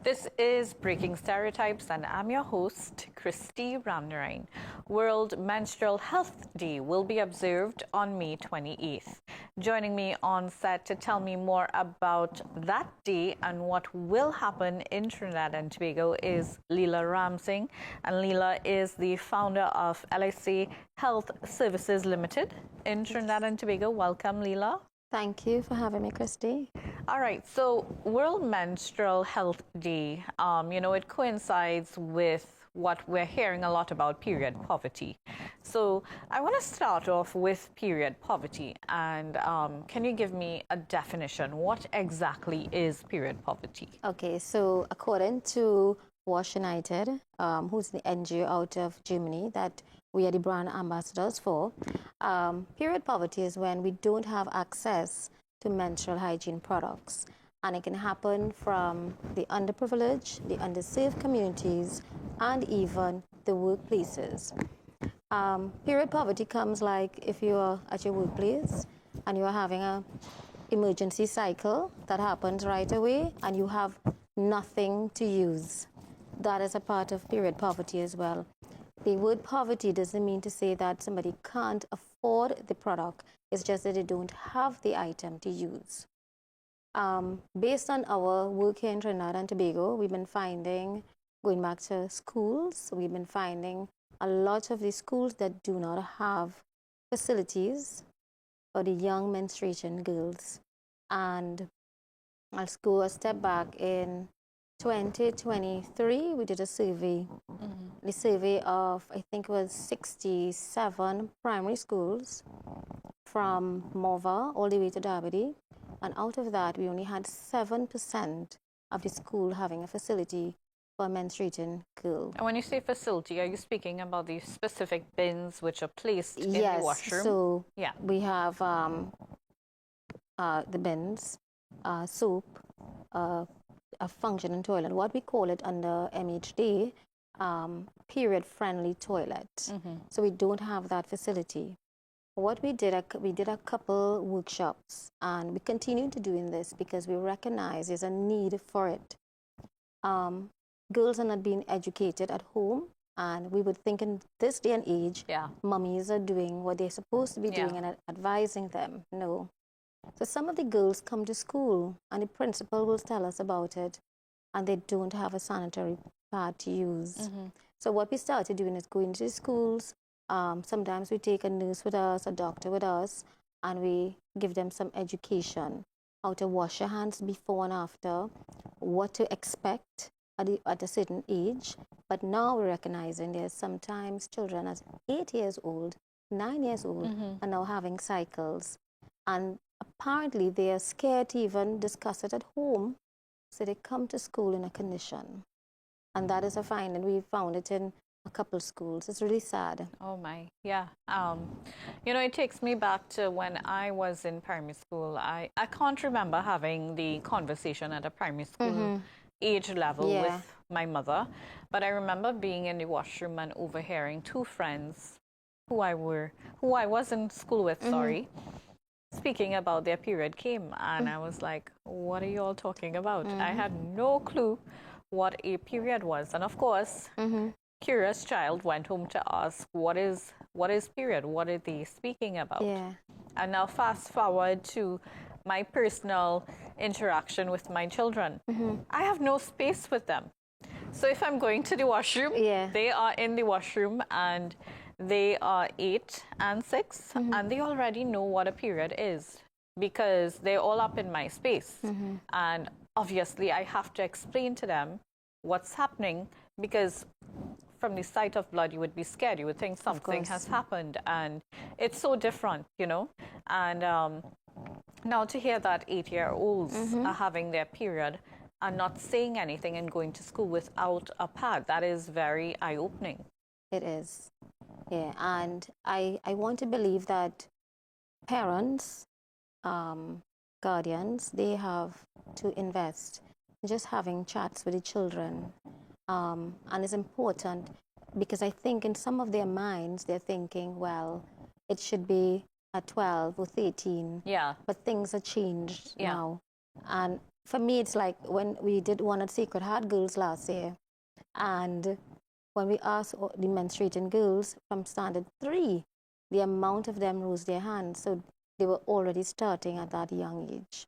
This is Breaking Stereotypes, and I'm your host, Christy Ramnarine. World Menstrual Health Day will be observed on May 28th. Joining me on set to tell me more about that day and what will happen in Trinidad and Tobago is Leela Ramsing. And Leela is the founder of LSA Health Services Limited in Trinidad and Tobago. Welcome, Leela. Thank you for having me, Christy. All right, so World Menstrual Health Day, it coincides with what we're hearing a lot about, period poverty. So I want to start off with period poverty, and can you give me a definition? What exactly is period poverty? Okay, so according to Wash United, who's the NGO out of Germany that we are the brand ambassadors for, period poverty is when we don't have access to menstrual hygiene products. And it can happen from the underprivileged, the underserved communities, and even the workplaces. Period poverty comes like if you're at your workplace and you're having an emergency cycle that happens right away and you have nothing to use. That is a part of period poverty as well. The word poverty doesn't mean to say that somebody can't afford the product. It's just that they don't have the item to use. Based on our work here in Trinidad and Tobago, we've been finding, going back to schools, we've been finding a lot of the schools that do not have facilities for the young menstruation girls. And let's go a step back. In 2023, we did a survey. The survey of, I think it was 67 primary schools from Mova all the way to Derby. And out of that, we only had 7% of the school having a facility for a menstruating girl. And when you say facility, are you speaking about the specific bins which are placed in the washroom? Yes, so we have the bins, soap, a functioning toilet. What we call it under MHD, period-friendly toilet. So we don't have that facility. What we did a couple workshops, and we continue to doing this because we recognize there's a need for it. Girls are not being educated at home, and we would think in this day and age, mummies are doing what they're supposed to be doing and advising them. No. So some of the girls come to school, and the principal will tell us about it, and they don't have a sanitary pad to use. So what we started doing is going to the schools. Sometimes we take a nurse with us, a doctor with us, and we give them some education, how to wash your hands before and after, what to expect at a certain age. But now we're recognizing there's sometimes children as 8 years old, 9 years old, are now having cycles. And apparently they are scared to even discuss it at home, so they come to school in a condition. And that is a finding. We found it in a couple schools. It's really sad. Oh my, yeah. It takes me back to when I was in primary school. I can't remember having the conversation at a primary school age level with my mother, but I remember being in the washroom and overhearing two friends who I was in school with, speaking about their period came, and I was like, what are you all talking about? I had no clue what a period was. And of course, curious child went home to ask, what is period? What are they speaking about? And now fast forward to my personal interaction with my children. I have no space with them. So if I'm going to the washroom, they are in the washroom, and they are 8 and 6, and they already know what a period is because they're all up in my space. And obviously I have to explain to them what's happening, because from the sight of blood you would be scared. You would think something has happened, and it's so different, And now to hear that 8-year-olds are having their period and not saying anything and going to school without a pad, that is very eye-opening. It is. Yeah, and I want to believe that parents, guardians, they have to invest in just having chats with the children. And it's important because I think in some of their minds, they're thinking, well, it should be at 12 or 13. But things are changed now. And for me, it's like when we did one at Sacred Heart Girls last year, and when we asked the menstruating girls from standard 3, the amount of them raised their hands. So they were already starting at that young age.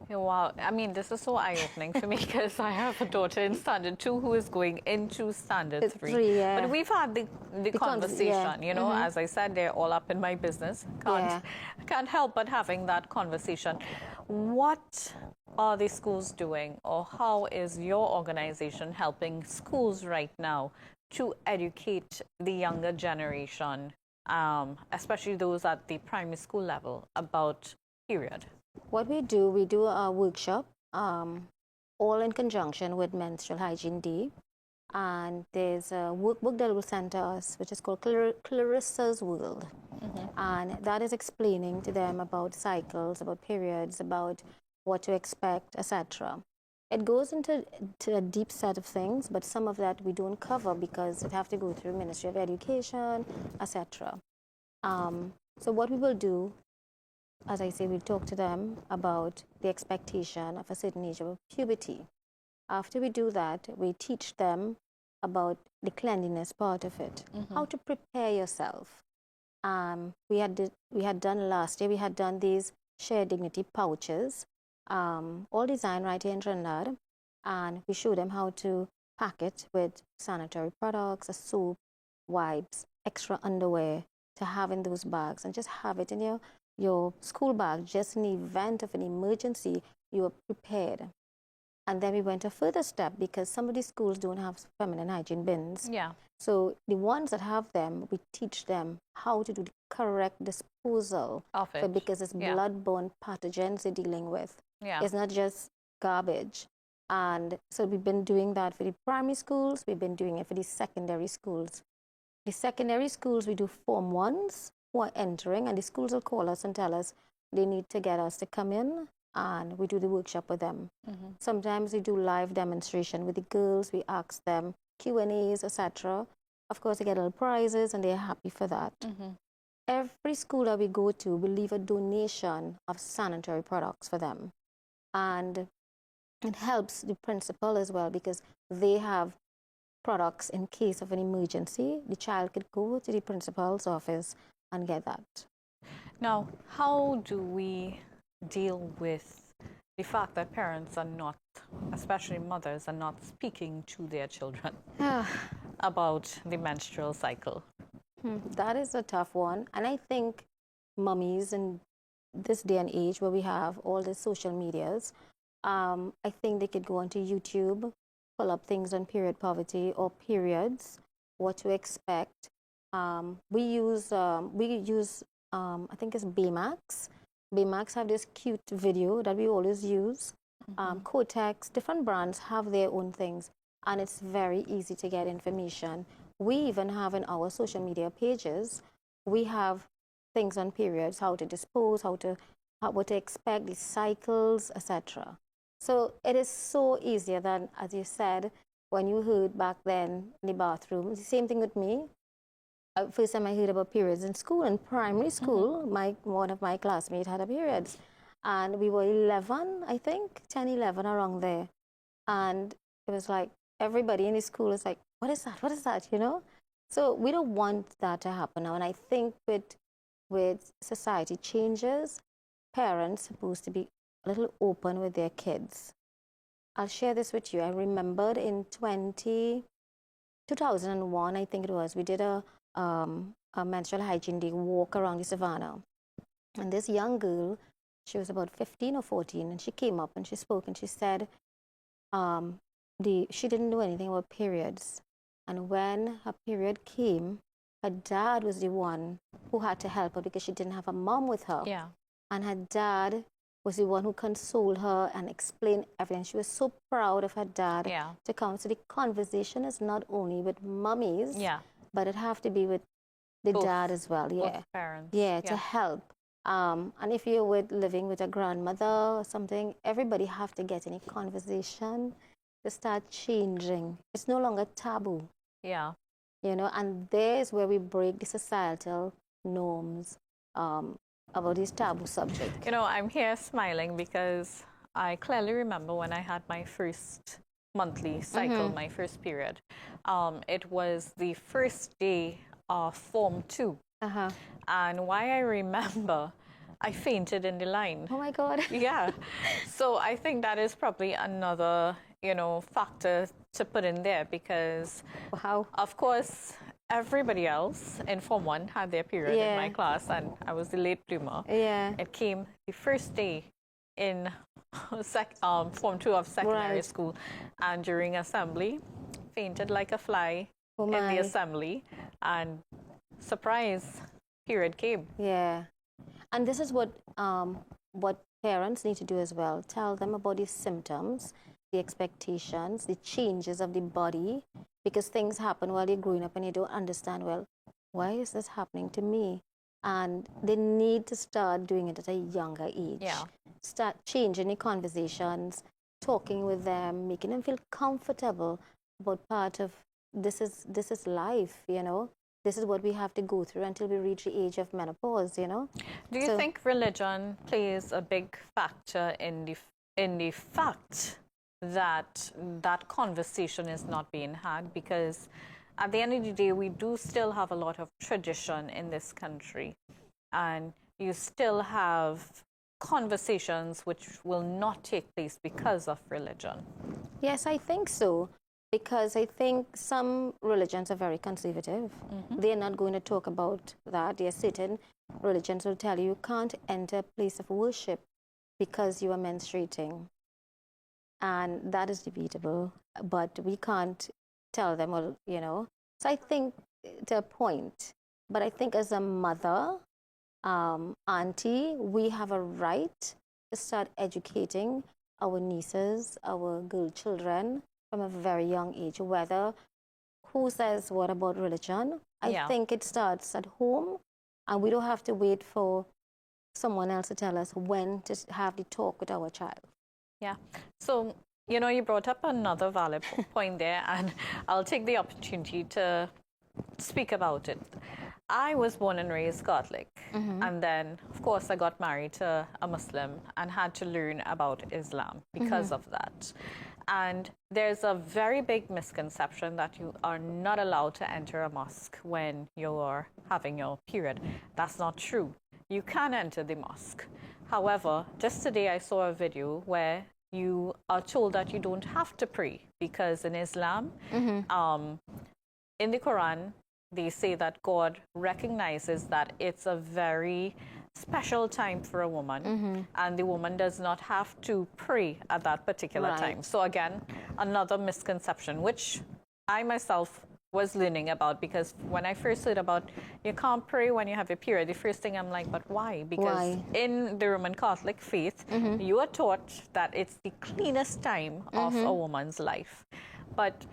Wow, I mean, this is so eye-opening for me because I have a daughter in standard 2 who is going into standard 3. Yeah. But we've had the conversation, you know, as I said, they're all up in my business. Can't help but having that conversation. What are the schools doing, or how is your organization helping schools right now to educate the younger generation, especially those at the primary school level, about period? What we do a workshop, all in conjunction with Menstrual Hygiene Day. And there's a workbook that will send to us, which is called Clarissa's World. And that is explaining to them about cycles, about periods, about what to expect, etc. It goes into a deep set of things, but some of that we don't cover because it have to go through Ministry of Education, etc. So what we will do, as I say, we'll talk to them about the expectation of a certain age of puberty. After we do that, we teach them about the cleanliness part of it, how to prepare yourself. We had done last year, we had done these Share Dignity pouches, all designed right here in Trinidad, and we showed them how to pack it with sanitary products, a soap, wipes, extra underwear to have in those bags, and just have it in your school bag, just in the event of an emergency, you are prepared. And then we went a further step because some of these schools don't have feminine hygiene bins. Yeah. So the ones that have them, we teach them how to do the correct disposal of it. Because it's blood-borne pathogens they're dealing with. Yeah. It's not just garbage. And so we've been doing that for the primary schools. We've been doing it for the secondary schools. The secondary schools, we do Form 1s who are entering, and the schools will call us and tell us they need to get us to come in, and we do the workshop with them. Sometimes we do live demonstration with the girls. We ask them Q&As, etc. Of course, they get little prizes, and they're happy for that. Every school that we go to, we leave a donation of sanitary products for them. And it helps the principal as well because they have products in case of an emergency. The child could go to the principal's office and get that. Now, how do we deal with the fact that parents are not, especially mothers, are not speaking to their children about the menstrual cycle? That is a tough one. And I think mummies in this day and age where we have all the social medias, I think they could go onto YouTube, pull up things on period poverty or periods, what to expect. We use I think it's Baymax. Baymax have this cute video that we always use. Kotex, different brands have their own things, and it's very easy to get information. We even have in our social media pages, we have things on periods, how to dispose, what to expect, the cycles, etc. So it is so easier than, as you said, when you heard back then in the bathroom. It's the same thing with me. First time I heard about periods in school, in primary school, one of my classmates had a periods. And we were 11, I think, 10, 11, around there. And it was like, everybody in the school is like, what is that? What is that? You know? So we don't want that to happen now. And I think with society changes, parents are supposed to be a little open with their kids. I'll share this with you. I remembered in 2001, I think it was, we did a menstrual hygiene day walk around the savannah. And this young girl, she was about 15 or 14, and she came up and she spoke and she said she didn't know anything about periods. And when her period came, her dad was the one who had to help her because she didn't have a mom with her. Yeah. And her dad was the one who consoled her and explained everything. She was so proud of her dad to come. So the conversation is not only with mummies, but it have to be with the dad as well. Both parents. To help. And if you're living with a grandmother or something, everybody have to get in a conversation to start changing. It's no longer taboo. Yeah. You know, and there's where we break the societal norms about these taboo subjects. You know, I'm here smiling because I clearly remember when I had my first monthly cycle, my first period. It was the first day of Form 2. And why I remember, I fainted in the line. Oh my God. Yeah. So I think that is probably another, factor to put in there because, Wow. of course, everybody else in Form 1 had their period in my class, and I was the late bloomer. Yeah. It came the first day in Form 2 of secondary school, and during assembly, fainted like a fly in the assembly, and surprise, period came. Yeah. And this is what parents need to do as well. Tell them about the symptoms, the expectations, the changes of the body, because things happen while you're growing up and you don't understand, well, why is this happening to me? And they need to start doing it at a younger age. Yeah. Start changing the conversations, talking with them, making them feel comfortable about part of this is life, This is what we have to go through until we reach the age of menopause, Do you think religion plays a big factor in the fact that that conversation is not being had? Because at the end of the day, we do still have a lot of tradition in this country, and you still have conversations which will not take place because of religion. Yes, I think so. Because I think some religions are very conservative. They're not going to talk about that. There are certain religions will tell you can't enter a place of worship because you are menstruating. And that is debatable. But we can't tell them, well, So I think to a point. But I think as a mother, auntie, we have a right to start educating our nieces, our girl children, from a very young age, whether who says what about religion. I think it starts at home, and we don't have to wait for someone else to tell us when to have the talk with our child. Yeah. So, you brought up another valid point there, and I'll take the opportunity to speak about it. I was born and raised Catholic, and then, of course, I got married to a Muslim and had to learn about Islam because of that. And there's a very big misconception that you are not allowed to enter a mosque when you're having your period. That's not true. You can enter the mosque. However, just today I saw a video where you are told that you don't have to pray because in Islam, in the Quran, they say that God recognizes that it's a very special time for a woman, and the woman does not have to pray at that particular time. So again, another misconception, which I myself was learning about, because when I first heard about you can't pray when you have a period, the first thing I'm like, but why? Because in the Roman Catholic faith, you are taught that it's the cleanest time of a woman's life. But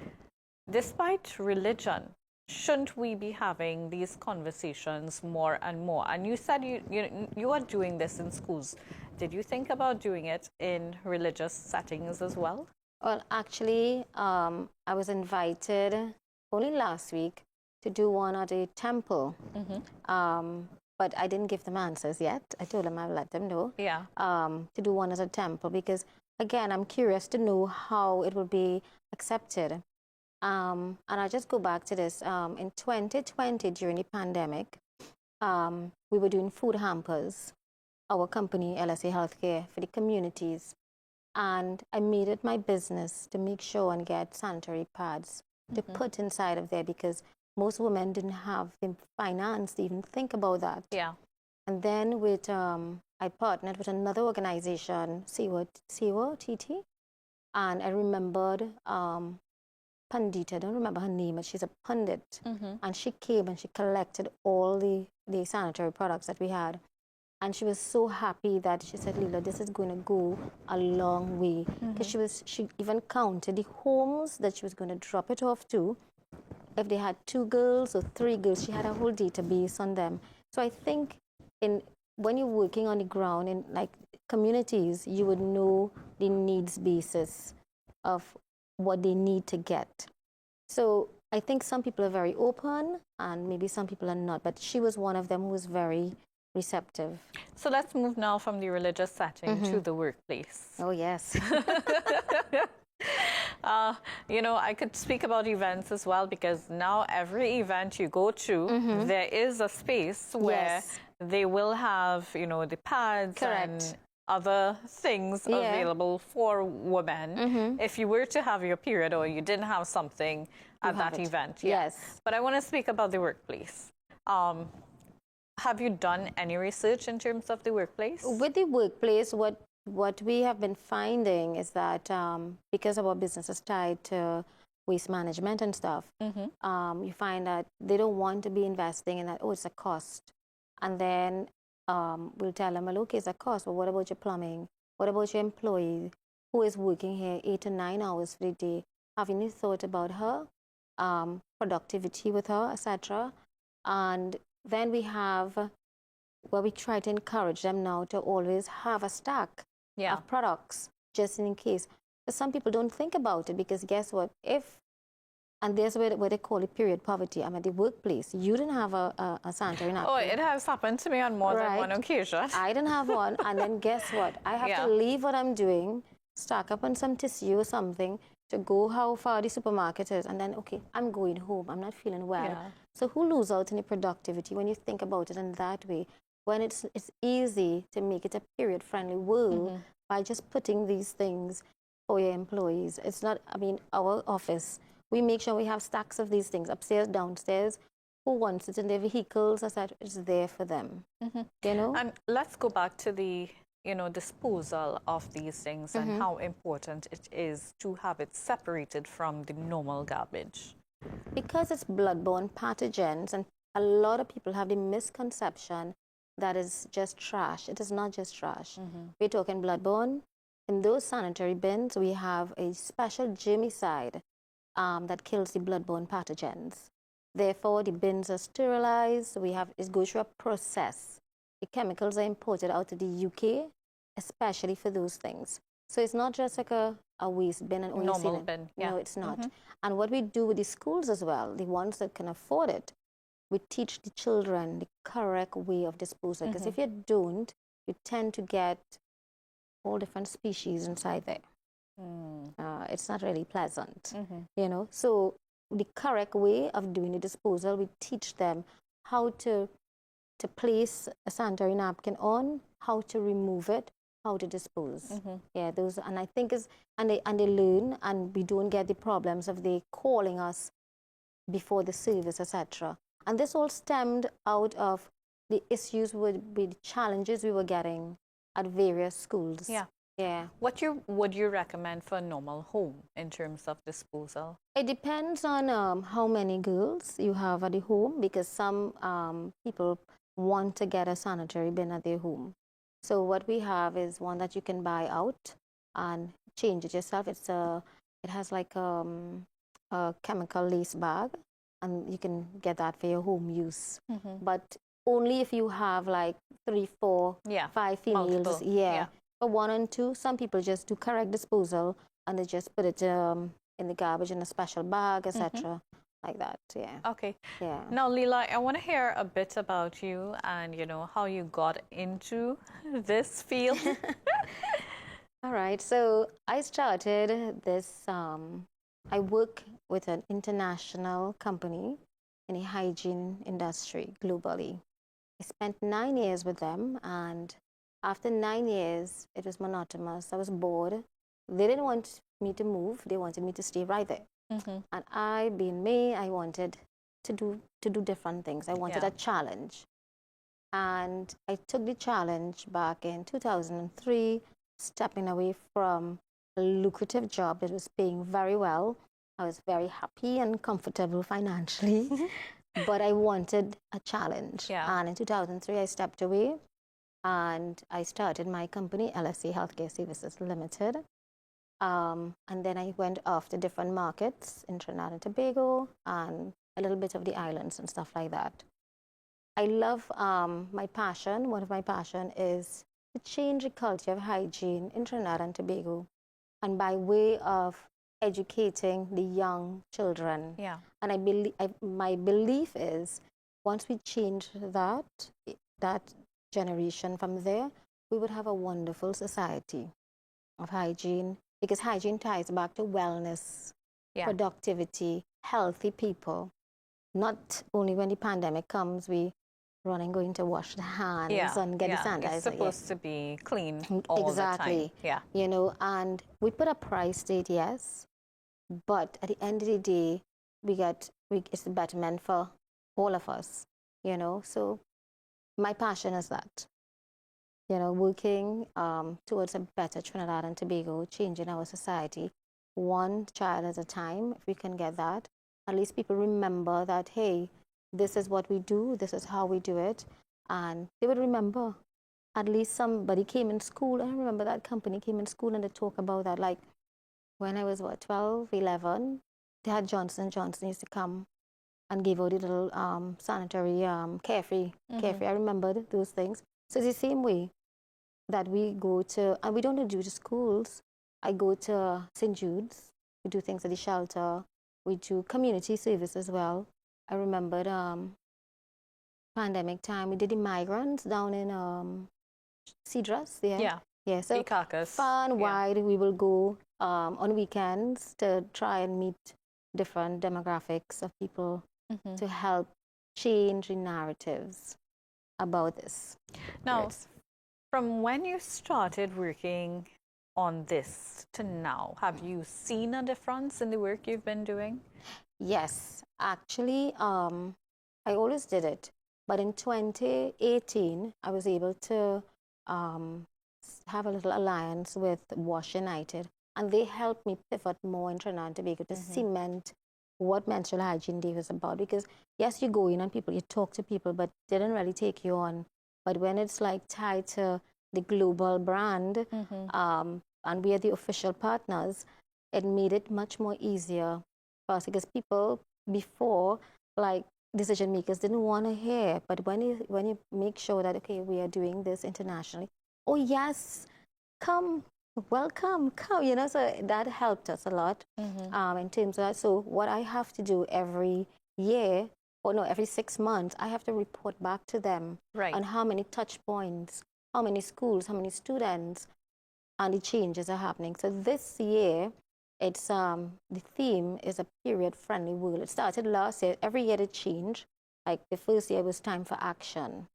despite religion, shouldn't we be having these conversations more and more? And you said you are doing this in schools. Did you think about doing it in religious settings as well? Well, actually, I was invited only last week to do one at a temple. But I didn't give them answers yet. I told them I'll let them know. Yeah. To do one at a temple because, again, I'm curious to know how it will be accepted. And I just go back to this. In 2020, during the pandemic, we were doing food hampers, our company, LSA Healthcare, for the communities. And I made it my business to make sure and get sanitary pads to put inside of there because most women didn't have the finance to even think about that. Yeah. And then I partnered with another organization, TT, and I remembered Pandita, I don't remember her name, but she's a pundit. And she came and she collected all the sanitary products that we had. And she was so happy that she said, Lila, this is going to go a long way. Because she even counted the homes that she was going to drop it off to. If they had 2 girls or 3 girls, she had a whole database on them. So I think when you're working on the ground in like communities, you would know the needs basis of what they need to get. So I think some people are very open and maybe some people are not, but she was one of them who was very, receptive. So let's move now from the religious setting to the workplace. Oh, yes. You know, I could speak about events as well, because now every event you go to, there is a space where they will have, you know, the pads and other things available for women. If you were to have your period or you didn't have something at that event. Yes. But I want to speak about the workplace. Have you done any research in terms of the workplace? With the workplace, what we have been finding is that because our business is tied to waste management and stuff, you find that they don't want to be investing in that. Oh, it's a cost. And then we'll tell them, well, okay, it's a cost, but what about your plumbing? What about your employee who is working here 8 to 9 hours for the day? Have you thought about her, productivity with her, etc.? And then we have where we try to encourage them now to always have a stack of products just in case. But some people don't think about it, because guess what? And there's where they call it period poverty. I'm at the workplace. You didn't have a sanitary napkin. Oh, it has happened to me on more than one occasion. I didn't have one. And then guess what? I have to leave what I'm doing, stock up on some tissue or something, to go how far the supermarket is, and then, okay, I'm going home. I'm not feeling well. So who lose out in the productivity when you think about it in that way? When it's easy to make it a period-friendly world by just putting these things for your employees. It's not, I mean, our office, we make sure we have stacks of these things upstairs, downstairs. Who wants it in their vehicles? It's there for them, you know? And let's go back to the, you know, disposal of these things and how important it is to have it separated from the normal garbage. Because it's bloodborne pathogens, and a lot of people have the misconception that is just trash. It is not just trash. We're talking bloodborne. In those sanitary bins, we have a special germicide that kills the bloodborne pathogens. Therefore, the bins are sterilized. It goes through a process. The chemicals are imported out of the UK, especially for those things. So it's not just like a waste bin and only normal bin. No, it's not. And what we do with the schools as well, the ones that can afford it, we teach the children the correct way of disposal. Because if you don't, you tend to get all different species inside there. It's not really pleasant, you know. So the correct way of doing the disposal, we teach them how to place a sanitary napkin on, how to remove it, how to dispose. Yeah, those, and I think and they learn, and we don't get the problems of they calling us before the service, etc. And this all stemmed out of the issues with challenges we were getting at various schools. Yeah. What would you recommend for a normal home in terms of disposal? It depends on how many girls you have at the home, because some people want to get a sanitary bin at their home. So what we have is one that you can buy out and change it yourself. It has like a chemical lace bag, and you can get that for your home use. But only if you have like 3, 4, 5 females. For 1 and 2, some people just do correct disposal, and they just put it in the garbage in a special bag, etc. Like that. Okay. Yeah. Now, Leela, I want to hear a bit about you and, you know, how you got into this field. All right. So I started this. I work with an international company in the hygiene industry globally. I spent 9 years with them, and after 9 years, it was monotonous. I was bored. They didn't want me to move. They wanted me to stay right there. And I, being me, I wanted to do different things. I wanted a challenge. And I took the challenge back in 2003, stepping away from a lucrative job that was paying very well. I was very happy and comfortable financially, but I wanted a challenge. And in 2003, I stepped away, and I started my company, LSA Healthcare Services Limited. And then I went off to different markets in Trinidad and Tobago and a little bit of the islands and stuff like that. I love my passion. One of my passion is to change the culture of hygiene in Trinidad and Tobago, and by way of educating the young children. And my belief is once we change that generation from there, we would have a wonderful society of hygiene, because hygiene ties back to wellness, productivity, healthy people. Not only when the pandemic comes, we run and going to wash the hands and get the sanitizer. It's supposed to be clean all exactly. the time. You know, and we put a price tag, yes, but at the end of the day, it's the betterment for all of us, you know. So my passion is that, you know, working towards a better Trinidad and Tobago, changing our society, one child at a time. If we can get that, at least people remember that, hey, this is what we do, this is how we do it, and they would remember. At least somebody came in school. I remember that company came in school and they talk about that. Like when I was, 12, 11, they had Johnson & Johnson used to come and give out the little sanitary carefree. I remembered those things. So it's the same way that we go to, and we don't do to schools. I go to St. Jude's. We do things at the shelter. We do community service as well. I remembered pandemic time, we did the migrants down in Cedrus there. Yeah, so far and wide we will go on weekends to try and meet different demographics of people to help change the narratives about this. Now, from when you started working on this to now, have you seen a difference in the work you've been doing? Yes, actually, I always did it. But in 2018, I was able to have a little alliance with Wash United, and they helped me pivot more in Trinidad and Tobago to cement what menstrual hygiene day was about. Because yes, you go in and you talk to people, but they didn't really take you on. But when it's like tied to the global brand, and we are the official partners, it made it much more easier for us, because people before, like, decision makers didn't want to hear. But when you make sure that, okay, we are doing this internationally, oh yes, come, welcome, come, you know, so that helped us a lot in terms of that. So what I have to do every year, or no, every 6 months, I have to report back to them on how many touch points, how many schools, how many students, and the changes are happening. So this year, it's the theme is a period-friendly world. It started last year. Every year it changed. Like the first year was time for action,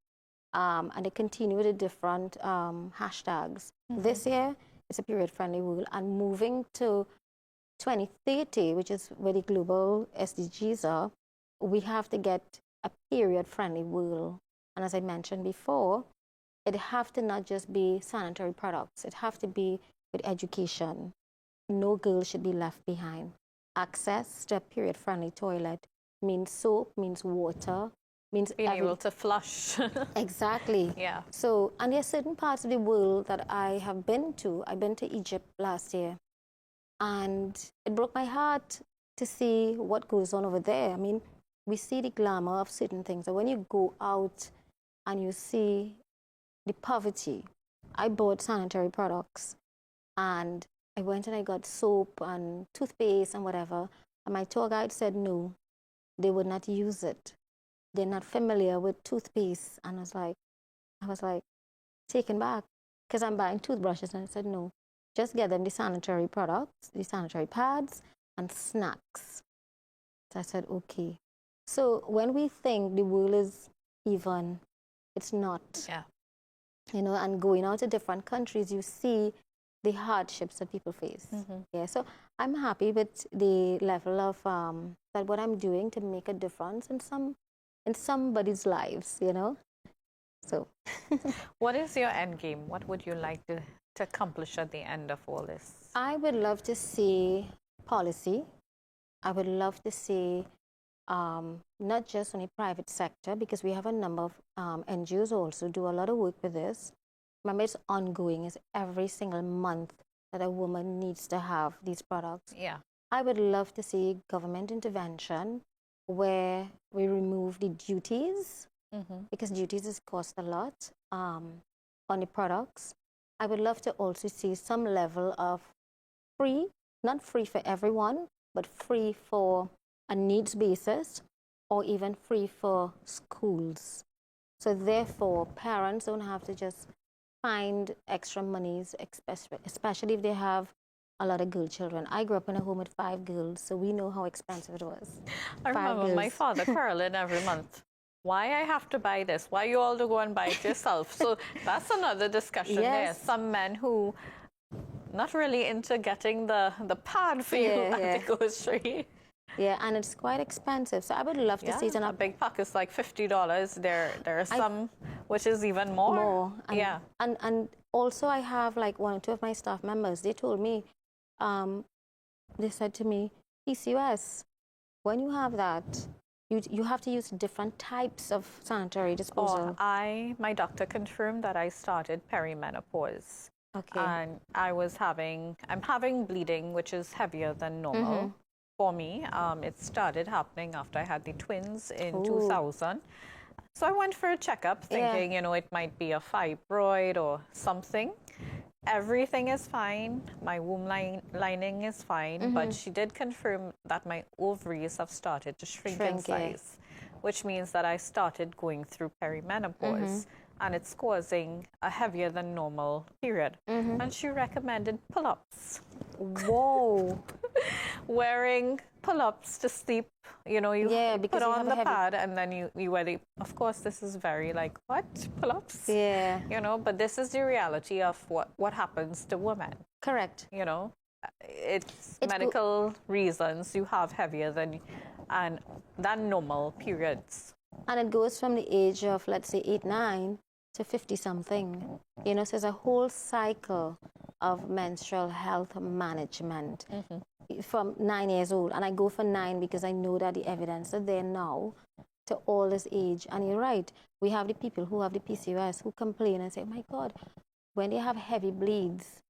and it continued with different hashtags. This year it's a period-friendly world, and moving to 2030, which is where the global SDGs are, we have to get a period-friendly world. And as I mentioned before, it have to not just be sanitary products. It have to be with education. No girl should be left behind. Access to a period-friendly toilet means soap, means water, means being able to flush. Exactly. Yeah. So, and there are certain parts of the world that I have been to. I've been to Egypt last year, and it broke my heart to see what goes on over there. I mean, we see the glamour of certain things, and when you go out and you see the poverty, I bought sanitary products, and I went and I got soap and toothpaste and whatever. And my tour guide said no, they would not use it. They're not familiar with toothpaste. And I was like taken back, because I'm buying toothbrushes. And I said no, just get them the sanitary products, the sanitary pads and snacks. So I said okay. So when we think the world is even, it's not. Yeah. You know, and going out to different countries, you see the hardships that people face. Yeah, so I'm happy with the level of that what I'm doing to make a difference in somebody's lives, you know. So, what is your end game? What would you like to accomplish at the end of all this? I would love to see policy. I would love to see not just on the private sector, because we have a number of NGOs also do a lot of work with this. Remember, it's ongoing. It's every single month that a woman needs to have these products. Yeah. I would love to see government intervention where we remove the duties, because duties cost a lot on the products. I would love to also see some level of free, not free for everyone, but free for a needs basis, or even free for schools. So therefore, parents don't have to just find extra monies, especially if they have a lot of girl children. I grew up in a home with 5 girls, so we know how expensive it was. I remember my father quarreling every month. Why I have to buy this? Why you all to go and buy it yourself? So that's another discussion there. Some men who not really into getting the pad for you at the grocery. Yeah, and it's quite expensive. So I would love to see it. A big pack is like $50. There are some which is even more. And, and also I have like 1 or 2 of my staff members. They told me, they said to me, PCOS, when you have that, you have to use different types of sanitary disposal. My doctor confirmed that I started perimenopause. Okay. And I'm having bleeding, which is heavier than normal for me. It started happening after I had the twins in 2000. So I went for a checkup thinking, it might be a fibroid or something. Everything is fine. My womb lining is fine, but she did confirm that my ovaries have started to shrink in size, which means that I started going through perimenopause, and it's causing a heavier than normal period. And she recommended pull-ups. Whoa. Wearing pull-ups to sleep, you put on the pad and then you wear the, of course this is very like, what, pull-ups? Yeah. But this is the reality of what happens to women. Correct. It's medical reasons you have heavier than normal periods. And it goes from the age of, let's say, 8, 9 to 50 something. So there's a whole cycle of menstrual health management from 9 years old. And I go for 9 because I know that the evidence is there now to all this age. And you're right, we have the people who have the PCOS who complain and say, my God, when they have heavy bleeds,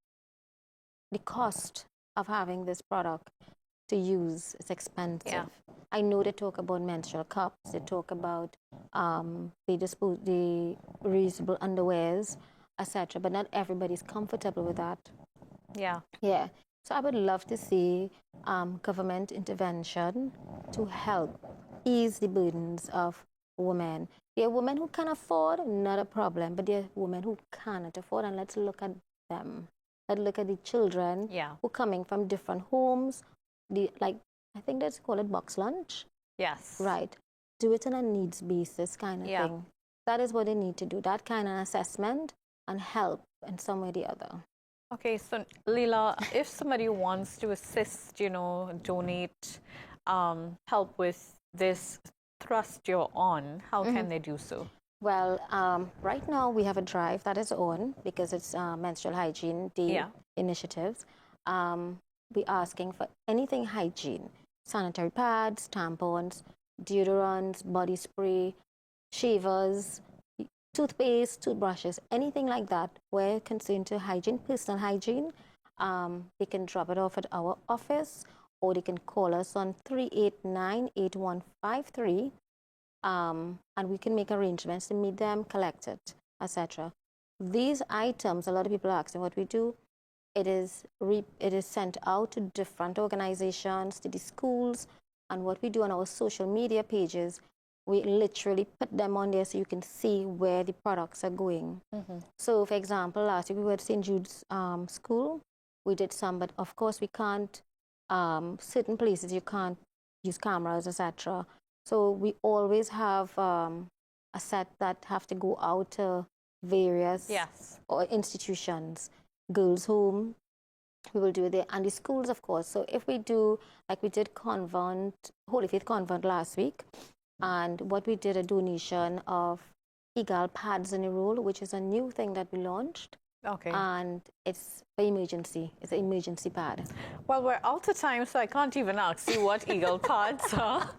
the cost of having this product to use is expensive. Yeah. I know they talk about menstrual cups, they talk about the reusable underwears, etc. But not everybody's comfortable with that. Yeah. Yeah. So I would love to see government intervention to help ease the burdens of women. There are women who can afford, not a problem, but there are women who cannot afford, and let's look at them. Let's look at the children who are coming from different homes. I think that's called it box lunch. Yes. Right. Do it on a needs basis kind of thing. That is what they need to do, that kind of assessment and help in some way or the other. Okay, so Leela, if somebody wants to assist, donate, help with this thrust you're on, how can they do so? Well, right now we have a drive that is on because it's Menstrual Hygiene Day initiatives. We're asking for anything hygiene, sanitary pads, tampons, deodorants, body spray, shavers, toothpaste, toothbrushes, anything like that. We're concerned to hygiene, personal hygiene. They can drop it off at our office or they can call us on 389-8153 and we can make arrangements to meet them, collect it, etc. These items, a lot of people are asking what we do. It is sent out to different organizations, to the schools, and what we do on our social media pages, we literally put them on there so you can see where the products are going. So, for example, last week we were at St. Jude's school. We did some, but of course we can't, certain places you can't use cameras, etc. So we always have a set that have to go out to various or institutions. Girls' home, we will do it there, and the schools, of course. So if we do, like we did Holy Faith Convent last week, and what we did a donation of egal pads in a roll, which is a new thing that we launched. Okay. And it's for emergency. It's an emergency pad. Well, we're out of time, so I can't even ask you what eagle pads are.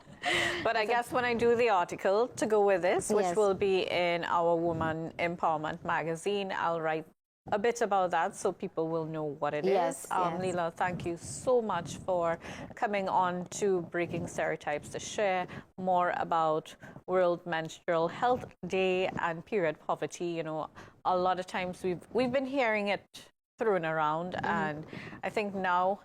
But I guess when I do the article to go with this, which will be in our Woman Empowerment magazine, I'll write a bit about that so people will know what it is. Leela, thank you so much for coming on to Breaking Stereotypes to share more about World Menstrual Health Day and period poverty. A lot of times we've been hearing it thrown around, and I think now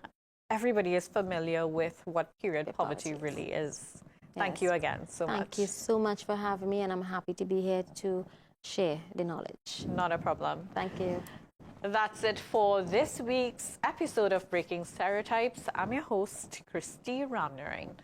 everybody is familiar with what period poverty really is. Thank you again so much. Thank you so much for having me, and I'm happy to be here to share the knowledge. Not a problem. Thank you. That's it for this week's episode of Breaking Stereotypes. I'm your host, Christy Ramnering.